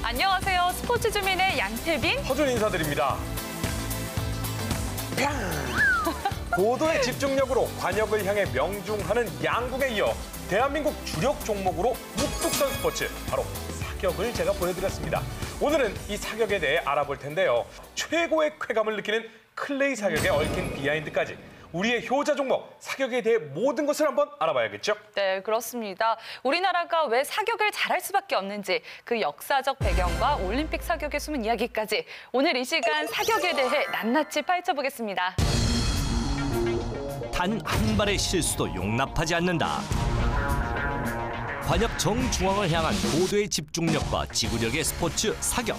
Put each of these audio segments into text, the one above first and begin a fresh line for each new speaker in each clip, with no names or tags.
안녕하세요. 스포츠 주민의 양태빈,
허준 인사드립니다. 고도의 집중력으로 관역을 향해 명중하는 양궁에 이어 대한민국 주력 종목으로 묵뚝선 스포츠, 바로 사격을 제가 보여드렸습니다. 오늘은 이 사격에 대해 알아볼 텐데요. 최고의 쾌감을 느끼는 클레이 사격에 얽힌 비하인드까지 우리의 효자 종목, 사격에 대해 모든 것을 한번 알아봐야겠죠?
네, 그렇습니다. 우리나라가 왜 사격을 잘할 수밖에 없는지, 그 역사적 배경과 올림픽 사격의 숨은 이야기까지 오늘 이 시간 사격에 대해 낱낱이 파헤쳐보겠습니다.
단 한 발의 실수도 용납하지 않는다. 관역 정중앙을 향한 고도의 집중력과 지구력의 스포츠 사격.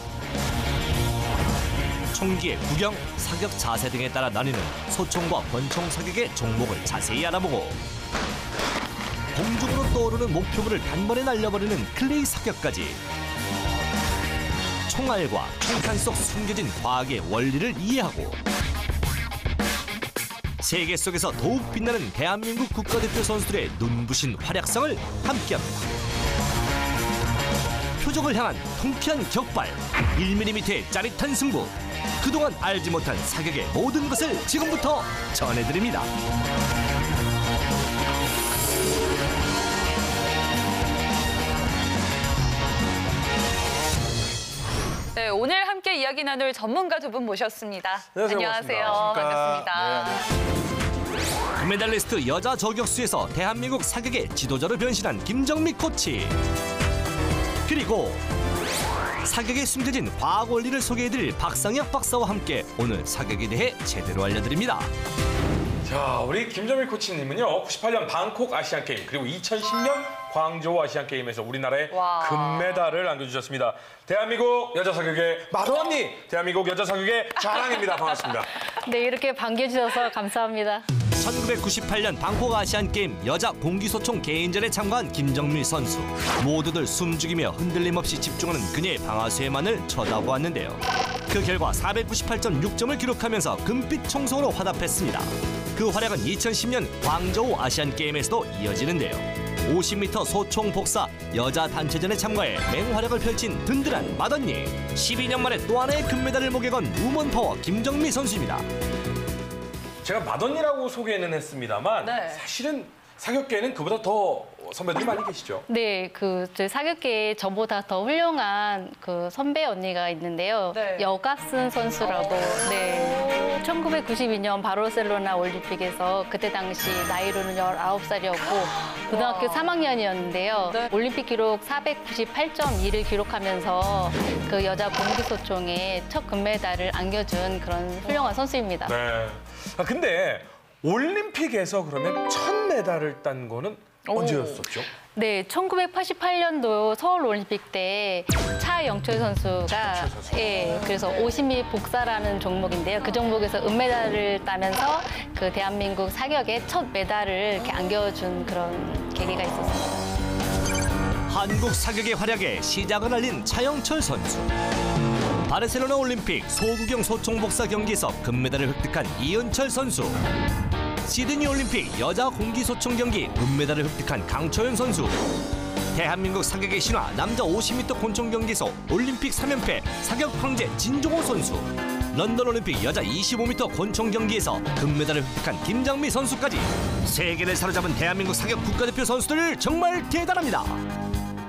총기의 구경, 사격 자세 등에 따라 나뉘는 소총과 권총 사격의 종목을 자세히 알아보고 공중으로 떠오르는 목표물을 단번에 날려버리는 클레이 사격까지 총알과 총탄 속 숨겨진 과학의 원리를 이해하고 세계 속에서 더욱 빛나는 대한민국 국가대표 선수들의 눈부신 활약상을 함께합니다. 표적을 향한 통쾌한 격발, 1mm의 짜릿한 승부. 그동안 알지 못한 사격의 모든 것을 지금부터 전해드립니다.
네, 오늘 함께 이야기 나눌 전문가 두 분 모셨습니다.
안녕하세요.
반갑습니다.
금메달리스트 여자 저격수에서 대한민국 사격의 지도자로 변신한 김정미 코치. 그리고 사격에 숨겨진 과학 원리를 소개해드릴 박상혁 박사와 함께 오늘 사격에 대해 제대로 알려드립니다.
자, 우리 김정일 코치님은요, 98년 방콕 아시안게임, 그리고 2010년 광저우 아시안게임에서 우리나라에 금메달을 안겨주셨습니다. 대한민국 여자 사격의 마더언니, 대한민국 여자 사격의 자랑입니다. 반갑습니다.
네, 이렇게 반겨주셔서 감사합니다.
1998년 방콕 아시안게임 여자 공기소총 개인전에 참가한 김정미 선수. 모두들 숨죽이며 흔들림 없이 집중하는 그녀의 방아쇠만을 쳐다보았는데요. 그 결과 498.6점을 기록하면서 금빛 청송으로 화답했습니다. 그 활약은 2010년 광저우 아시안게임에서도 이어지는데요. 50m 소총 복사 여자 단체전에 참가해 맹활약을 펼친 든든한 맏언니. 12년 만에 또 하나의 금메달을 목에 건 우먼 파워 김정미 선수입니다.
제가 맏언니라고 소개는 했습니다만
네.
사실은 사격계에는 그보다 더 선배들이 많이 계시죠?
네, 저희 사격계에 저보다 더 훌륭한 그 선배 언니가 있는데요.
네.
여갑슨 선수라고. 네. 1992년 바르셀로나 올림픽에서 그때 당시 나이로는 19살이었고 고등학교 3학년이었는데요.
네.
올림픽 기록 498.2를 기록하면서 그 여자 공기소총에 첫 금메달을 안겨준 그런 훌륭한 선수입니다.
네. 근데 올림픽에서 그러면 첫 메달을 딴 거는 언제였었죠?
네, 1988년도 서울 올림픽 때 차영철 선수가 그래서 50m 복사라는 종목인데요. 그 종목에서 은메달을 따면서 그 대한민국 사격에 첫 메달을 이렇게 안겨준 그런 계기가 있었습니다.
한국 사격의 활약에 시작을 알린 차영철 선수. 바르셀로나 올림픽 소구경 소총 복사 경기에서 금메달을 획득한 이은철 선수. 시드니 올림픽 여자 공기소총 경기 은메달을 획득한 강초연 선수. 대한민국 사격의 신화 남자 50m 권총 경기에서 올림픽 3연패 사격 황제 진종호 선수. 런던 올림픽 여자 25m 권총 경기에서 금메달을 획득한 김장미 선수까지 세계를 사로잡은 대한민국 사격 국가대표 선수들 정말 대단합니다.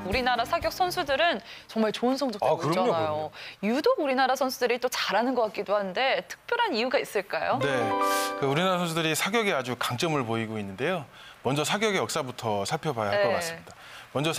우리나라 사격 선수들은 정말 좋은 성적 내고
그럼요,
있잖아요.
그럼요.
유독 우리나라 선수들이 또 잘하는 것 같기도 한데 특별한 이유가 있을까요?
네, 우리나라 선수들이 사격에 아주 강점을 보이고 있는데요. 먼저 사격의 역사부터 살펴봐야 할 것 같습니다. 먼저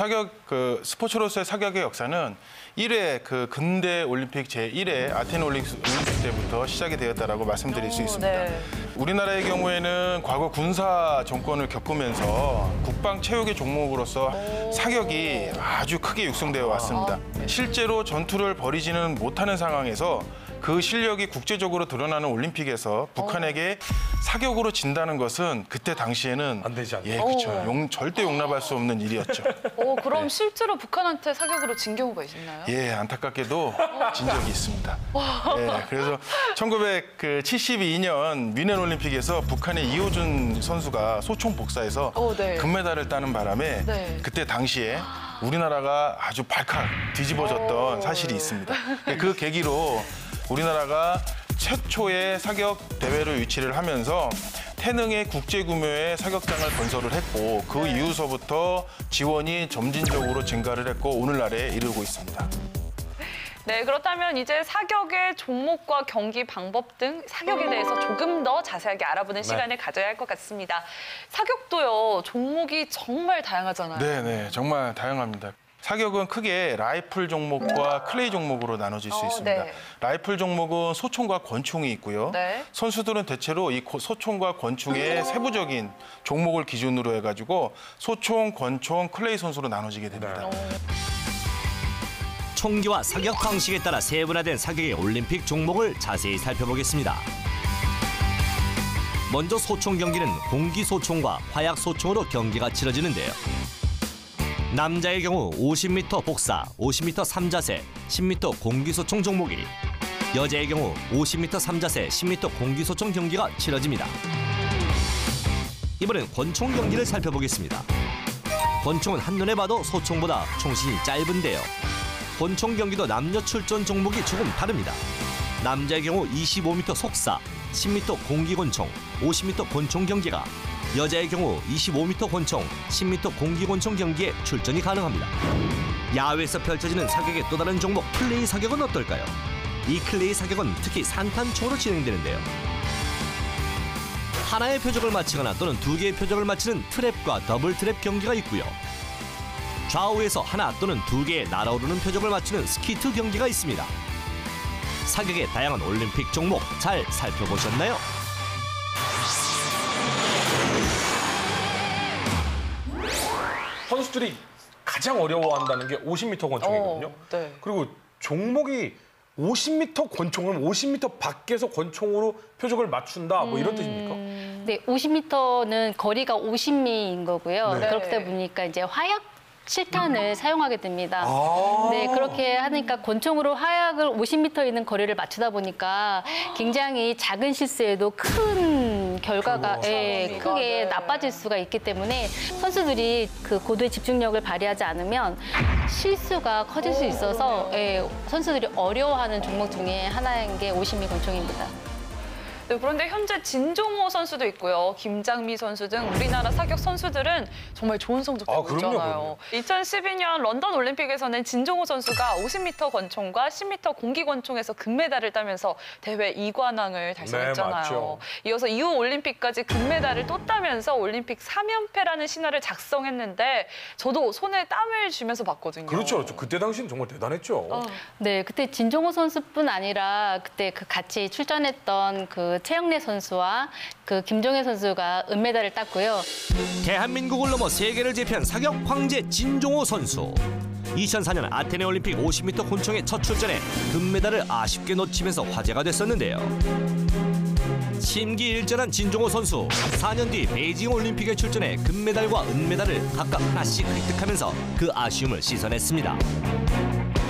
스포츠로서의 사격의 역사는 1회 근대 올림픽 제1회 아테네 올림픽 때부터 시작이 되었다라고 말씀드릴 수 있습니다.
네.
우리나라의 경우에는 과거 군사 정권을 겪으면서 국방 체육의 종목으로서 사격이 아주 크게 육성되어 왔습니다. 실제로 전투를 벌이지는 못하는 상황에서 그 실력이 국제적으로 드러나는 올림픽에서 북한에게 사격으로 진다는 것은 그때 당시에는
안 되지 않나요?
예, 그렇죠. 절대 용납할 수 없는 일이었죠.
그럼 실제로 북한한테 사격으로 진 경우가 있나요?
예, 안타깝게도 진 적이 있습니다. 예, 그래서 1972년 뮌헨 올림픽에서 북한의 이호준 선수가 소총 복사에서
네.
금메달을 따는 바람에
네.
그때 당시에 우리나라가 아주 발칵 뒤집어졌던 사실이 있습니다. 그 계기로 우리나라가 최초의 사격 대회를 유치를 하면서 태능의 국제 규모의 사격장을 건설을 했고 그 이후서부터 지원이 점진적으로 증가를 했고 오늘날에 이르고 있습니다.
네, 그렇다면 이제 사격의 종목과 경기 방법 등 사격에 대해서 조금 더 자세하게 알아보는 시간을 가져야 할 것 같습니다. 사격도요, 종목이 정말 다양하잖아요.
네, 정말 다양합니다. 사격은 크게 라이플 종목과 클레이 종목으로 나눠질 수 있습니다.
네.
라이플 종목은 소총과 권총이 있고요.
네.
선수들은 대체로 이 소총과 권총의 세부적인 종목을 기준으로 해가지고 소총, 권총, 클레이 선수로 나눠지게 됩니다.
총기와 사격 방식에 따라 세분화된 사격의 올림픽 종목을 자세히 살펴보겠습니다. 먼저 소총 경기는 공기 소총과 화약 소총으로 경기가 치러지는데요. 남자의 경우 50m 복사, 50m 3자세, 10m 공기소총 종목이, 여자의 경우 50m 3자세, 10m 공기소총 경기가 치러집니다. 이번엔 권총 경기를 살펴보겠습니다. 권총은 한눈에 봐도 소총보다 총신이 짧은데요. 권총 경기도 남녀 출전 종목이 조금 다릅니다. 남자의 경우 25m 속사, 10m 공기권총, 50m 권총 경기가, 여자의 경우 25m 권총, 10m 공기권총 경기에 출전이 가능합니다. 야외에서 펼쳐지는 사격의 또 다른 종목 클레이 사격은 어떨까요? 이 클레이 사격은 특히 산탄총으로 진행되는데요. 하나의 표적을 맞히거나 또는 두 개의 표적을 맞히는 트랩과 더블 트랩 경기가 있고요. 좌우에서 하나 또는 두 개의 날아오르는 표적을 맞추는 스키트 경기가 있습니다. 사격의 다양한 올림픽 종목 잘 살펴보셨나요?
선수들이 가장 어려워한다는 게 50m 권총이거든요.
네.
그리고 종목이 50m 권총은 50m 밖에서 권총으로 표적을 맞춘다 뭐 이런 뜻입니까?
네, 50m는 거리가 50미인 거고요.
네.
그렇다 보니까 이제 화약 실탄을 사용하게 됩니다.
아.
네, 그렇게 하니까 권총으로 화약을 50m 있는 거리를 맞추다 보니까 굉장히 작은 실수에도 큰 결과가 예, 크게
네.
나빠질 수가 있기 때문에 선수들이 그 고도의 집중력을 발휘하지 않으면 실수가 커질 수 있어서 예, 선수들이 어려워하는 종목 중에 하나인 게 50미 권총입니다.
네, 그런데 현재 진종호 선수도 있고요. 김장미 선수 등 우리나라 사격 선수들은 정말 좋은 성적 내고
그럼요,
있잖아요. 2012년 런던 올림픽에서는 진종호 선수가 50m 권총과 10m 공기 권총에서 금메달을 따면서 대회 2관왕을 달성했잖아요.
네, 맞죠.
이어서 이후 올림픽까지 금메달을 또 따면서 올림픽 3연패라는 신화를 작성했는데 저도 손에 땀을 쥐면서 봤거든요.
그렇죠. 그때 당시는 정말 대단했죠.
네, 그때 진종호 선수뿐 아니라 그때 그 같이 출전했던 그 최영래 선수와 그 김종혜 선수가 은메달을 땄고요.
대한민국을 넘어 세계를 제패한 사격 황제 진종호 선수. 2004년 아테네 올림픽 50m 권총의 첫 출전에 금메달을 아쉽게 놓치면서 화제가 됐었는데요. 심기일전한 진종호 선수. 4년 뒤 베이징 올림픽에 출전해 금메달과 은메달을 각각 하나씩 획득하면서 그 아쉬움을 씻어냈습니다.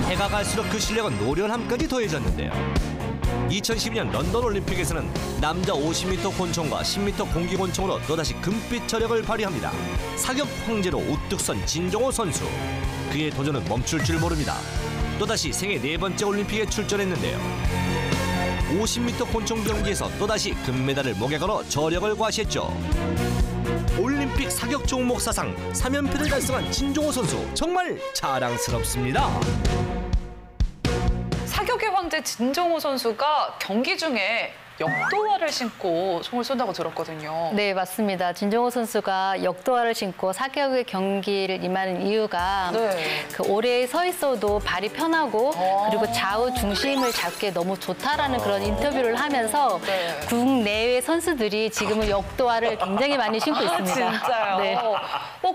해가 갈수록 그 실력은 노련함까지 더해졌는데요. 2012년 런던 올림픽에서는 남자 50m 권총과 10m 공기 권총으로 또다시 금빛 저력을 발휘합니다. 사격 황제로 우뚝 선 진종호 선수. 그의 도전은 멈출 줄 모릅니다. 또다시 생애 4번째 올림픽에 출전했는데요. 50m 권총 경기에서 또다시 금메달을 목에 걸어 저력을 과시했죠. 올림픽 사격 종목 사상 3연패를 달성한 진종호 선수, 정말 자랑스럽습니다.
사격의 황제 진종호 선수가 경기 중에 역도화를 신고 총을 쏜다고 들었거든요.
네, 맞습니다. 진종호 선수가 역도화를 신고 사격의 경기를 임하는 이유가
네.
그 오래 서 있어도 발이 편하고 그리고 좌우 중심을 잡기에 너무 좋다라는 그런 인터뷰를 하면서
네.
국내외 선수들이 지금은 역도화를 굉장히 많이 신고 있습니다.
진짜요?
네.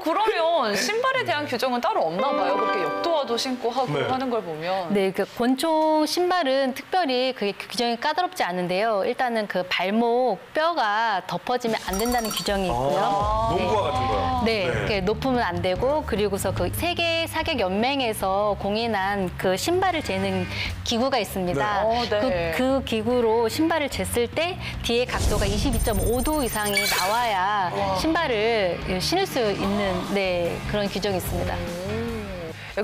그러면 신발에 대한 규정은 따로 없나 봐요. 그렇게 역도화도 신고 하고
네.
하는 걸 보면.
네, 그 권총 신발은 특별히 그게 규정이 까다롭지 않은데요. 일단은 그 발목 뼈가 덮어지면 안 된다는 규정이 있고요.
농구화 같은 거요.
네, 이렇게 높으면 안 되고 그리고서 그 세계 사격 연맹에서 공인한 그 신발을 재는 기구가 있습니다.
네.
그 기구로 신발을 쟀을 때 뒤에 각도가 22.5도 이상이 나와야 신발을 신을 수 있는 그런 규정이 있습니다.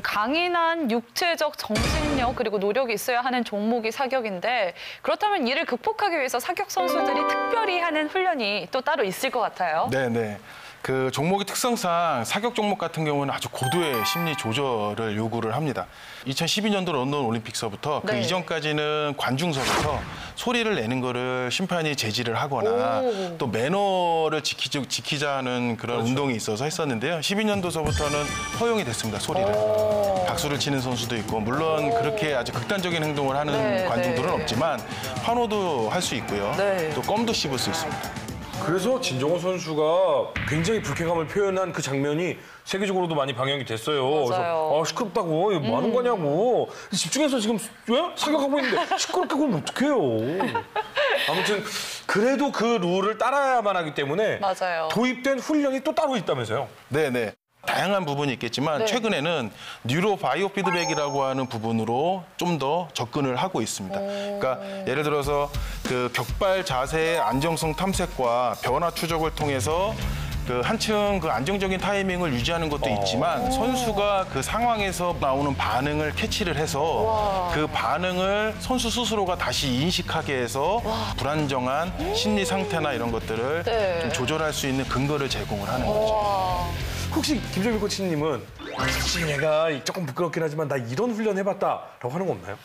강인한 육체적, 정신력 그리고 노력이 있어야 하는 종목이 사격인데 그렇다면 이를 극복하기 위해서 사격 선수들이 특별히 하는 훈련이 또 따로 있을 것 같아요.
네네. 그 종목의 특성상 사격 종목 같은 경우는 아주 고도의 심리 조절을 요구를 합니다. 2012년도 런던 올림픽서부터 그
네.
이전까지는 관중석에서 소리를 내는 거를 심판이 제지를 하거나 또 매너를 지키자는 그런 운동이 있어서 했었는데요. 12년도서부터는 허용이 됐습니다, 소리를. 박수를 치는 선수도 있고 물론 그렇게 아주 극단적인 행동을 하는
네,
관중들은
네.
없지만 환호도 할 수 있고요.
네.
또 껌도 씹을 수 있습니다.
그래서 진정호 선수가 굉장히 불쾌감을 표현한 그 장면이 세계적으로도 많이 방영이 됐어요.
맞아요.
그래서 시끄럽다고 이거 뭐 하는 거냐고 집중해서 지금 왜? 사격하고 있는데 시끄럽게 그러면 어떡해요. 아무튼 그래도 그 룰을 따라야만 하기 때문에
맞아요.
도입된 훈련이 또 따로 있다면서요.
네네. 다양한 부분이 있겠지만
네.
최근에는 뉴로 바이오 피드백이라고 하는 부분으로 좀 더 접근을 하고 있습니다. 그러니까 예를 들어서 그 격발 자세의 안정성 탐색과 변화 추적을 통해서 그 한층 그 안정적인 타이밍을 유지하는 것도 있지만 선수가 그 상황에서 나오는 반응을 캐치를 해서 그 반응을 선수 스스로가 다시 인식하게 해서 불안정한 심리 상태나 이런 것들을
네.
좀 조절할 수 있는 근거를 제공을 하는 거죠.
혹시 김정민 코치님은 사실 내가 조금 부끄럽긴 하지만 나 이런 훈련 해봤다라고 하는 거 없나요?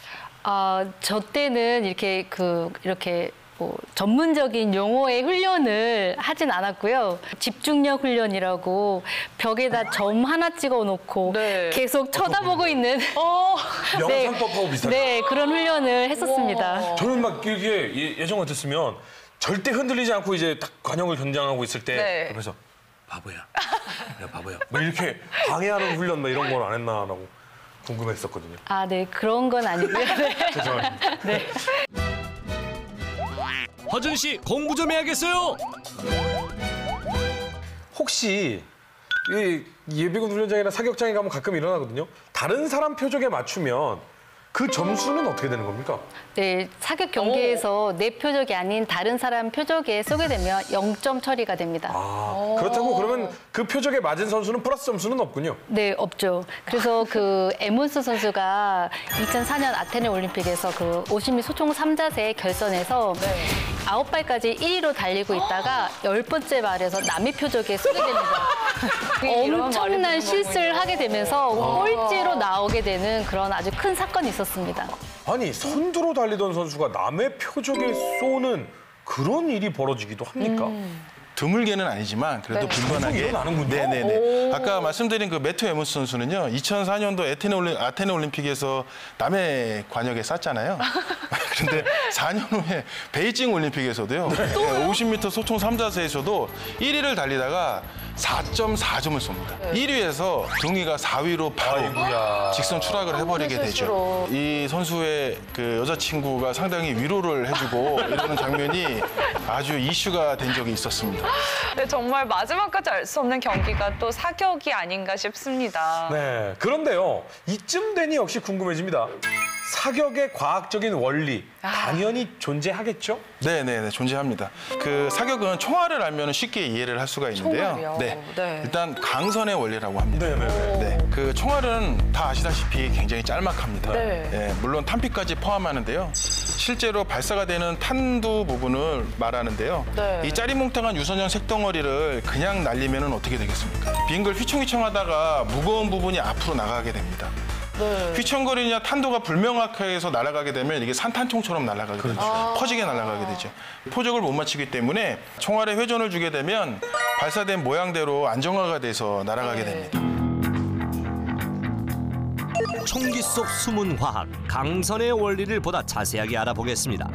저 때는 이렇게 뭐 전문적인 용어의 훈련을 하진 않았고요. 집중력 훈련이라고 벽에다 점 하나 찍어놓고
네.
계속 쳐다보고 있는
명상법하고 비슷하죠?
네, 그런 훈련을 했었습니다.
저는 막 이렇게 예전 같았으면 절대 흔들리지 않고 이제 딱 관역을 견장하고 있을 때
네.
그러면서 바보야, 야 바보야, 막 이렇게 방해하는 훈련 막 이런 걸 안 했나라고 궁금했었거든요.
네, 그런 건 아니고요. 네.
죄송합니다.
네.
허준 씨 공부 좀 해야겠어요.
혹시 이 예비군 훈련장이나 사격장에 가면 가끔 일어나거든요. 다른 사람 표적에 맞추면 그 점수는 어떻게 되는 겁니까?
네, 사격 경기에서 내 표적이 아닌 다른 사람 표적에 쏘게 되면 0점 처리가 됩니다.
그렇다고 그러면 그 표적에 맞은 선수는 플러스 점수는 없군요.
네, 없죠. 그래서 그 에몬스 선수가 2004년 아테네 올림픽에서 그 50m 소총 3자세 결선에서 9발까지 1위로 달리고 있다가 10번째 발에서 남의 표적에 쏘게 됩니다. 엄청난 실수를 하게 되면서 꼴찌로 나오게 되는 그런 아주 큰 사건이 있었습니다.
아니 선두로 달리던 선수가 남의 표적에 쏘는 그런 일이 벌어지기도 합니까?
드물게는 아니지만 그래도 빈번하게
일어나는군요.
네네네. 아까 말씀드린 그 매튜 에몬스 선수는요. 2004년도 아테네 올림픽에서 남의 관역에 쐈잖아요. 그런데 4년 후에 베이징 올림픽에서도요. 50m 소총 3자세에서도 1위를 달리다가 4.4점을 쏩니다. 1위에서 경위가 4위로 바로
아이고야.
직선 추락을 해버리게 되죠. 이 선수의 그 여자친구가 상당히 위로를 해주고 이러는 장면이 아주 이슈가 된 적이 있었습니다.
네, 정말 마지막까지 알 수 없는 경기가 또 사격이 아닌가 싶습니다.
네. 그런데요. 이쯤 되니 역시 궁금해집니다. 사격의 과학적인 원리 당연히 존재하겠죠?
네네네, 존재합니다. 그 사격은 총알을 알면 쉽게 이해를 할 수가 있는데요.
총알이요? 네.
일단 강선의 원리라고 합니다.
네네네.
네, 그 총알은 다 아시다시피 굉장히 짤막합니다.
네.
네, 물론 탄피까지 포함하는데요. 실제로 발사가 되는 탄두 부분을 말하는데요.
네.
이 짜리몽땅한 유선형 색덩어리를 그냥 날리면 어떻게 되겠습니까? 빙글 휘청휘청하다가 무거운 부분이 앞으로 나가게 됩니다. 휘청거리냐 탄도가 불명확하게 해서 날아가게 되면 이게 산탄총처럼 날아가게 되죠. 퍼지게 날아가게 되죠. 포적을 못 맞추기 때문에 총알에 회전을 주게 되면 발사된 모양대로 안정화가 돼서 날아가게 됩니다.
총기 속 숨은 화학 강선의 원리를 보다 자세하게 알아보겠습니다.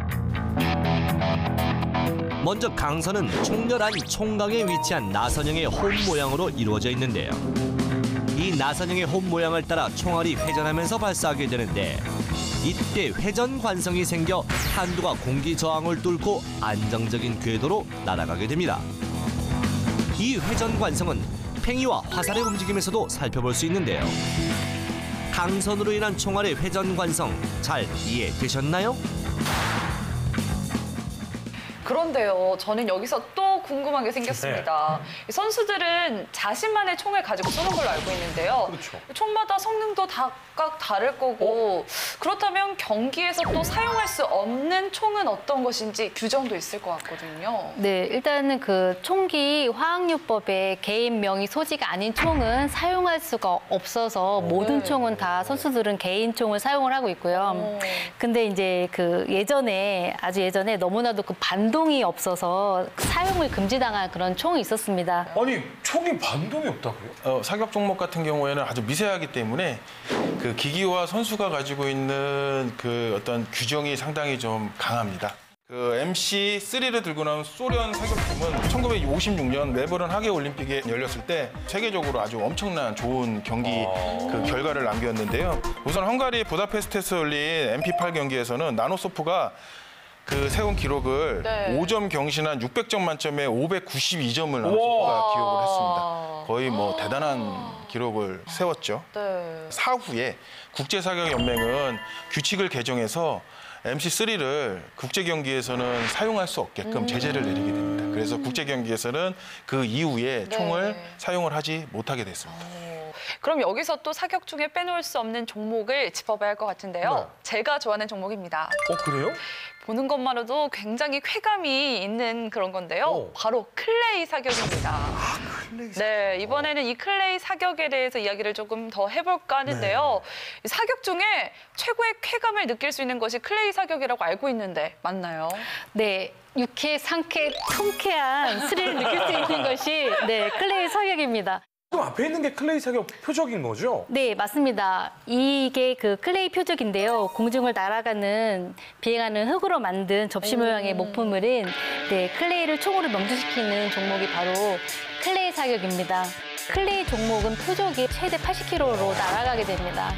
먼저 강선은 총렬한 총강에 위치한 나선형의 홈 모양으로 이루어져 있는데요. 이 나선형의 홈 모양을 따라 총알이 회전하면서 발사하게 되는데 이때 회전 관성이 생겨 탄두가 공기 저항을 뚫고 안정적인 궤도로 날아가게 됩니다. 이 회전 관성은 팽이와 화살의 움직임에서도 살펴볼 수 있는데요. 강선으로 인한 총알의 회전 관성 잘 이해되셨나요?
그런데요, 저는 여기서 또 궁금한 게 생겼습니다.
네.
이 선수들은 자신만의 총을 가지고 쏘는 걸로 알고 있는데요.
그렇죠.
총마다 성능도 각각 다를 거고 그렇다면 경기에서 또 사용할 수 없는 총은 어떤 것인지 규정도 있을 것 같거든요.
네, 일단은 그 총기 화학요법에 개인 명의 소지가 아닌 총은 사용할 수가 없어서 모든 총은 다 선수들은 개인 총을 사용을 하고 있고요. 근데 이제 그 예전에 아주 예전에 너무나도 그 반동이 없어서 사용을 금지당한 그런 총이 있었습니다.
아니, 총이 반동이 없다고요?
사격 종목 같은 경우에는 아주 미세하기 때문에 그 기기와 선수가 가지고 있는 그 어떤 규정이 상당히 좀 강합니다. 그 MC3를 들고 나온 소련 사격팀은 1956년 멜버른 하계 올림픽에 열렸을 때 세계적으로 아주 엄청난 좋은 경기 그 결과를 남겼는데요. 우선 헝가리 부다페스트에서 열린 MP8 경기에서는 나노소프가 그 세운 기록을
네.
5점 경신한 600점 만점에 592점을 나노소프가 기록을 했습니다. 거의 뭐 대단한 기록을 세웠죠.
네.
사후에 국제사격연맹은 규칙을 개정해서 MC3를 국제경기에서는 사용할 수 없게끔 제재를 내리게 됩니다. 그래서 국제경기에서는 그 이후에
네.
총을 사용을 하지 못하게 됐습니다.
그럼 여기서 또 사격 중에 빼놓을 수 없는 종목을 짚어봐야 할 것 같은데요.
네.
제가 좋아하는 종목입니다.
그래요?
보는 것만으로도 굉장히 쾌감이 있는 그런 건데요. 바로 클레이 사격입니다. 네, 이번에는 이 클레이 사격에 대해서 이야기를 조금 더 해볼까 하는데요. 이 사격 중에 최고의 쾌감을 느낄 수 있는 것이 클레이 사격이라고 알고 있는데 맞나요?
네, 유쾌, 상쾌, 통쾌한 스릴을 느낄 수 있는 것이 네, 클레이 사격입니다.
지금 앞에 있는 게 클레이 사격 표적인 거죠?
네, 맞습니다. 이게 그 클레이 표적인데요. 공중을 날아가는, 비행하는 흙으로 만든 접시 모양의 목표물인 네, 클레이를 총으로 명중시키는 종목이 바로 클레이 사격입니다. 클레이 종목은 표적이 최대 80km로 날아가게 됩니다.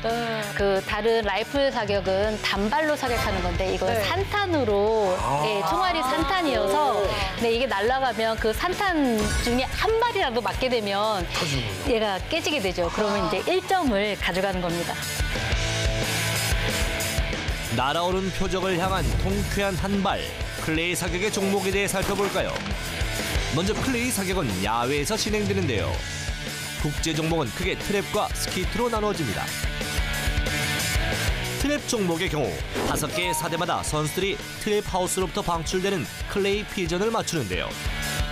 그 다른 라이플 사격은 단발로 사격하는 건데 이건
네.
산탄으로 예, 총알이 산탄이어서 네, 이게 날아가면 그 산탄 중에 한 마리라도 맞게 되면 얘가 깨지게 되죠. 그러면 이제 1점을 가져가는 겁니다.
날아오른 표적을 향한 통쾌한 한발, 클레이 사격의 종목에 대해 살펴볼까요? 먼저 클레이 사격은 야외에서 진행되는데요. 국제 종목은 크게 트랩과 스키트로 나누어집니다. 트랩 종목의 경우 5개의 사대마다 선수들이 트랩 하우스로부터 방출되는 클레이 피전을 맞추는데요.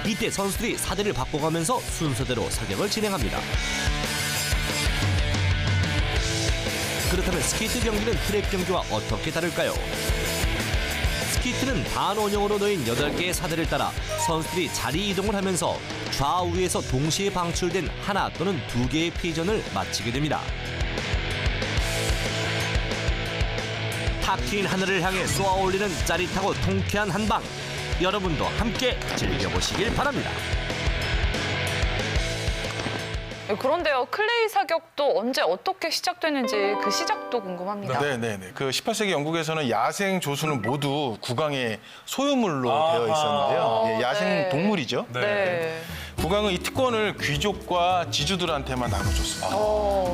이때 선수들이 사대를 바꿔가면서 순서대로 사격을 진행합니다. 그렇다면 스키트 경기는 트랩 경기와 어떻게 다를까요? 스키트는 반원형으로 놓인 8개의 사대를 따라 선수들이 자리 이동을 하면서 좌우에서 동시에 방출된 하나 또는 2개의 피전을 마치게 됩니다. 탁 트인 하늘을 향해 쏘아 올리는 짜릿하고 통쾌한 한방, 여러분도 함께 즐겨보시길 바랍니다.
그런데요, 클레이 사격도 언제 어떻게 시작됐는지 그 시작도 궁금합니다.
네네네. 그 18세기 영국에서는 야생 조수는 모두 국왕의 소유물로 되어 있었는데요. 예, 야생
네.
동물이죠.
네.
국왕은 이 특권을 귀족과 지주들한테만 나눠줬습니다.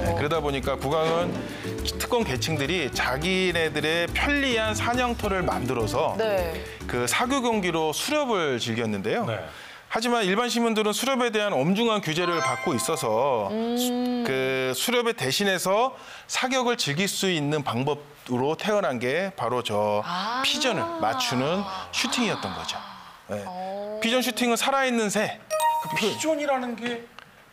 네, 그러다 보니까 국왕은 특권 계층들이 자기네들의 편리한 사냥터를 만들어서
네.
그 사교 경기로 수렵을 즐겼는데요.
네.
하지만 일반 시민들은 수렵에 대한 엄중한 규제를 받고 있어서 그 수렵에 대신해서 사격을 즐길 수 있는 방법으로 태어난 게 바로 저 피전을 맞추는 슈팅이었던 거죠. 네. 피전 슈팅은 살아있는 새,
피존이라는 게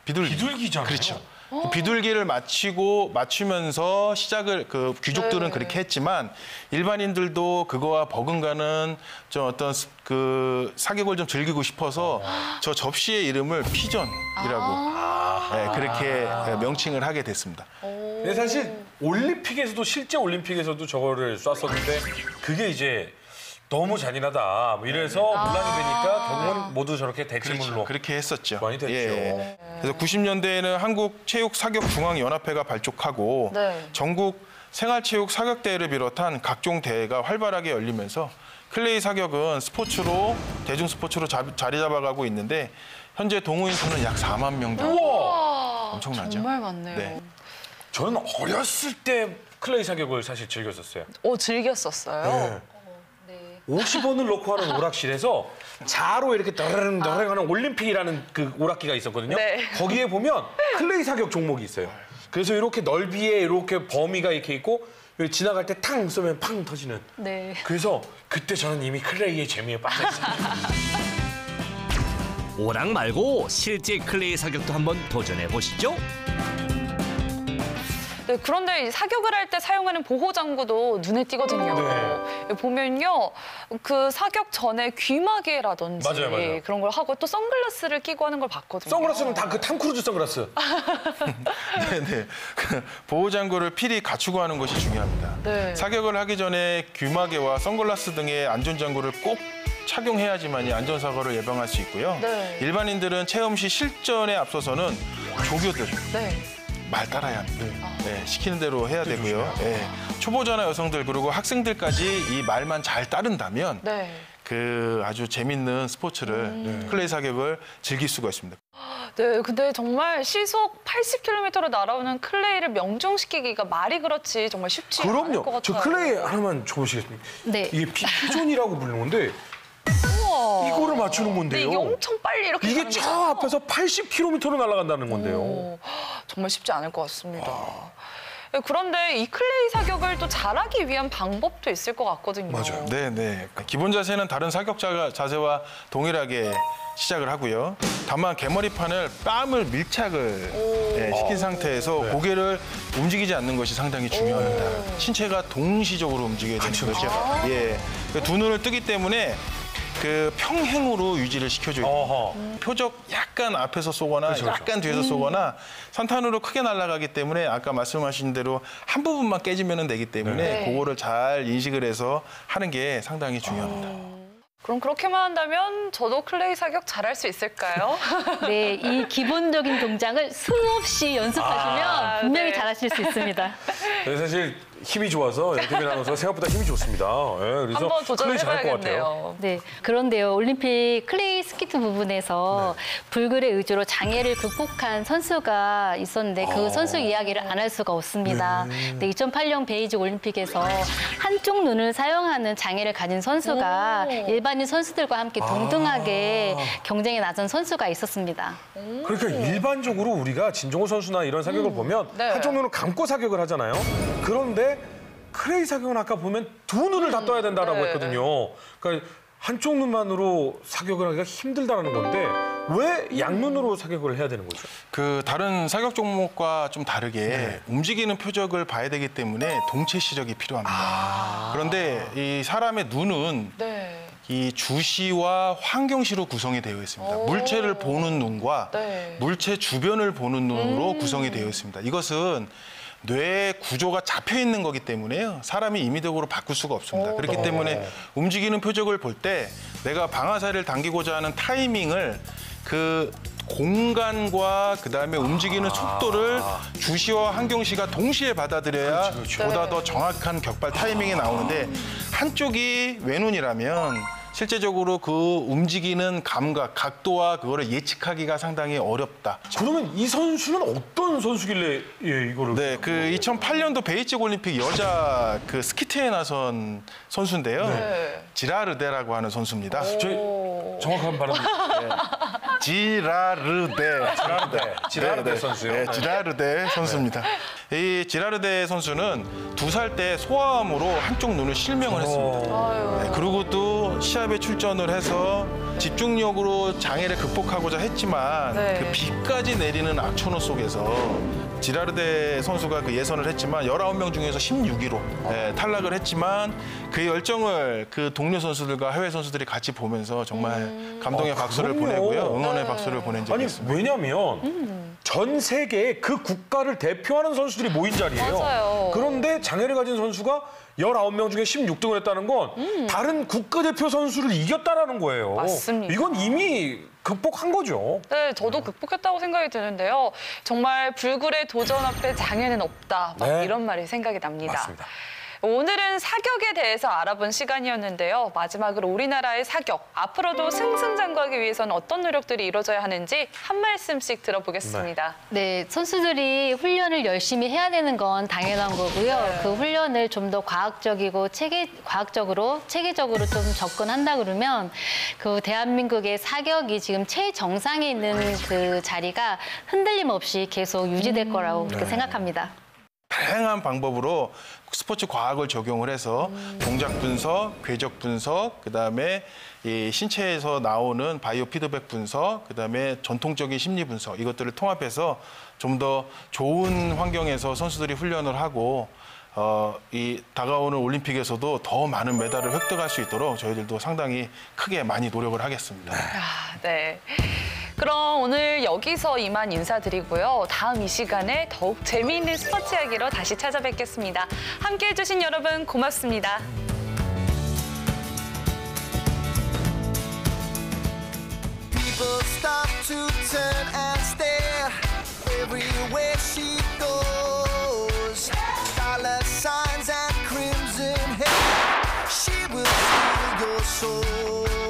비둘기잖아요.
그렇죠. 그 비둘기를 맞추면서 시작을 그 귀족들은 그렇게 했지만 일반인들도 그거와 버금가는 좀 어떤 그 사격을 좀 즐기고 싶어서 저 접시의 이름을 피전이라고 네, 그렇게 명칭을 하게 됐습니다.
근데 사실 올림픽에서도 실제 올림픽에서도 저거를 쐈었는데 그게 이제 너무 잔인하다. 뭐 이래서 논란이 되니까 결국은 모두 저렇게 대체물로
그렇죠. 그렇게 했었죠.
많이 됐죠.
예. 그래서 90년대에는 한국체육사격중앙연합회가 발족하고
네.
전국 생활체육 사격대회를 비롯한 각종 대회가 활발하게 열리면서 클레이 사격은 스포츠로 대중 스포츠로 자리 잡아가고 있는데 현재 동호인 수는 약 4만 명 정도.
우와,
엄청나죠?
정말 많네요.
네.
저는 어렸을 때 클레이 사격을 사실 즐겼었어요.
즐겼었어요.
네. 50원을 넣고 하는 오락실에서 자로 이렇게 더르릉 하는 올림픽이라는 그 오락기가 있었거든요.
네.
거기에 보면 클레이 사격 종목이 있어요. 그래서 이렇게 넓이에 이렇게 범위가 이렇게 있고 지나갈 때 탕 쏘면 팡 터지는.
네.
그래서 그때 저는 이미 클레이의 재미에 빠져 있었어요.
오락 말고 실제 클레이 사격도 한번 도전해 보시죠.
네, 그런데 이 사격을 할 때 사용하는 보호 장구도 눈에 띄거든요.
네.
보면요, 그 사격 전에 귀마개라든지
맞아요.
그런 걸 하고 또 선글라스를 끼고 하는 걸 봤거든요.
선글라스는 다 그 탐크루즈 선글라스.
네네. 그 보호장구를 필히 갖추고 하는 것이 중요합니다.
네.
사격을 하기 전에 귀마개와 선글라스 등의 안전장구를 꼭 착용해야지만이 안전사고를 예방할 수 있고요.
네.
일반인들은 체험 시 실전에 앞서서는 조교들
네.
말 따라야 합니다. 네, 시키는 대로 해야 되고요. 네. 초보자나 여성들 그리고 학생들까지 이 말만 잘 따른다면
네.
그 아주 재밌는 스포츠를 클레이 사격을 즐길 수가 있습니다.
네, 근데 정말 시속 80km로 날아오는 클레이를 명중시키기가 말이 그렇지 정말 쉽지 않을 것
그럼요.
같아요.
저 클레이 하나만 줘보시겠습니까?
네.
이게 피존이라고 부르는 건데
우와.
이거를 맞추는
근데
건데요.
이게 엄청 빨리 이렇게
이게
가는
저
거잖아요.
앞에서 80km로 날아간다는 건데요.
오, 정말 쉽지 않을 것 같습니다. 네, 그런데 이 클레이 사격을 또 잘하기 위한 방법도 있을 것 같거든요.
맞아요.
네네. 기본 자세는 다른 사격 자세와 동일하게 시작을 하고요. 다만 개머리판을 뺨을 밀착을 시킨 상태에서 고개를 움직이지 않는 것이 상당히 중요합니다. 신체가 동시적으로 움직여야 되는 거죠. 예. 두 눈을 뜨기 때문에 그 평행으로 유지를 시켜줘요.
어허.
표적 약간 앞에서 쏘거나 약간 뒤에서 쏘거나 산탄으로 크게 날아가기 때문에 아까 말씀하신 대로 한 부분만 깨지면 되기 때문에
네.
그거를 잘 인식을 해서 하는 게 상당히 중요합니다.
그럼 그렇게만 한다면 저도 클레이 사격 잘할 수 있을까요?
네, 이 기본적인 동작을 수없이 연습하시면 분명히
네.
잘하실 수 있습니다.
사실 힘이 좋아서 연태민 아나운서 생각보다 힘이 좋습니다. 예, 그래서
한번
클레이 잘할 것 같아요.
도전해봐야겠네요.
네, 그런데요, 올림픽 클레이 스키트 부분에서 불굴의 의지로 장애를 극복한 선수가 있었는데 그 선수 이야기를 안 할 수가 없습니다. 네, 2008년 베이징 올림픽에서 한쪽 눈을 사용하는 장애를 가진 선수가 일반인 선수들과 함께 동등하게 경쟁에 나선 선수가 있었습니다.
그러니까 일반적으로 우리가 진종호 선수나 이런 사격을 보면
네.
한쪽 눈을 감고 사격을 하잖아요. 그런데 클레이 사격은 아까 보면 두 눈을 다 떠야 된다라고
네.
했거든요. 그러니까 한쪽 눈만으로 사격을 하기가 힘들다는 건데 왜 양눈으로 사격을 해야 되는 거죠?
그 다른 사격 종목과 좀 다르게 움직이는 표적을 봐야 되기 때문에 동체 시력이 필요합니다. 그런데 이 사람의 눈은
네.
이 주시와 환경시로 구성이 되어 있습니다. 물체를 보는 눈과
네.
물체 주변을 보는 눈으로 구성이 되어 있습니다. 이것은 뇌 구조가 잡혀 있는 거기 때문에요. 사람이 임의적으로 바꿀 수가 없습니다. 그렇기 때문에 움직이는 표적을 볼 때 내가 방아쇠를 당기고자 하는 타이밍을 그 공간과 그다음에 움직이는 속도를 주시와 환경시가 동시에 받아들여야 보다 더 정확한 격발 타이밍이 나오는데 한쪽이 외눈이라면 실제적으로 그 움직이는 감각, 각도와 그거를 예측하기가 상당히 어렵다.
그러면 이 선수는 어떤 선수길래 이거를?
네, 그 2008년도 베이징 올림픽 여자 그 스키트에 나선 선수인데요.
네.
지라르데라고 하는 선수입니다.
저희 정확한 발음.
지라르데.
지라르데 선수요.
네, 지라르데 선수입니다. 이 지라르데 선수는 2살 때 소아암으로 한쪽 눈을 실명을 했습니다. 네, 그리고 또 시합에 출전을 해서 집중력으로 장애를 극복하고자 했지만
네.
그 비까지 내리는 악천후 속에서 지라르데 선수가 그 예선을 했지만 19명 중에서 16위로 탈락을 했지만 그 열정을 그 동료 선수들과 해외 선수들이 같이 보면서 정말 감동의 박수를
그럼요.
보내고요. 응원의 박수를 보낸 적이
아니
있습니다.
왜냐면 전 세계에 그 국가를 대표하는 선수들이 모인 자리예요.
맞아요.
그런데 장애를 가진 선수가 19명 중에 16등을 했다는 건 다른 국가대표 선수를 이겼다라는 거예요.
맞습니다.
이건 이미 극복한 거죠.
네, 저도 극복했다고 생각이 드는데요. 정말 불굴의 도전 앞에 장애는 없다. 막
네.
이런 말이 생각이 납니다.
맞습니다.
오늘은 사격에 대해서 알아본 시간이었는데요. 마지막으로 우리나라의 사격, 앞으로도 승승장구하기 위해서는 어떤 노력들이 이루어져야 하는지 한 말씀씩 들어보겠습니다.
네, 선수들이 훈련을 열심히 해야 되는 건 당연한 거고요. 그 훈련을 좀 더 과학적이고 체계적으로 좀 접근한다 그러면 그 대한민국의 사격이 지금 최정상에 있는 그 자리가 흔들림 없이 계속 유지될 거라고 그렇게 생각합니다.
다양한 방법으로 스포츠 과학을 적용을 해서 동작 분석, 궤적 분석, 그다음에 이 신체에서 나오는 바이오 피드백 분석, 그다음에 전통적인 심리 분석 이것들을 통합해서 좀 더 좋은 환경에서 선수들이 훈련을 하고 이 다가오는 올림픽에서도 더 많은 메달을 획득할 수 있도록 저희들도 상당히 크게 많이 노력을 하겠습니다.
네. 그럼 오늘 여기서 이만 인사드리고요. 다음 이 시간에 더욱 재미있는 스포츠 이야기로 다시 찾아뵙겠습니다. 함께해 주신 여러분 고맙습니다.
People stop to turn and stare everywhere she goes. Dollar signs and crimson hair, she will steal your soul.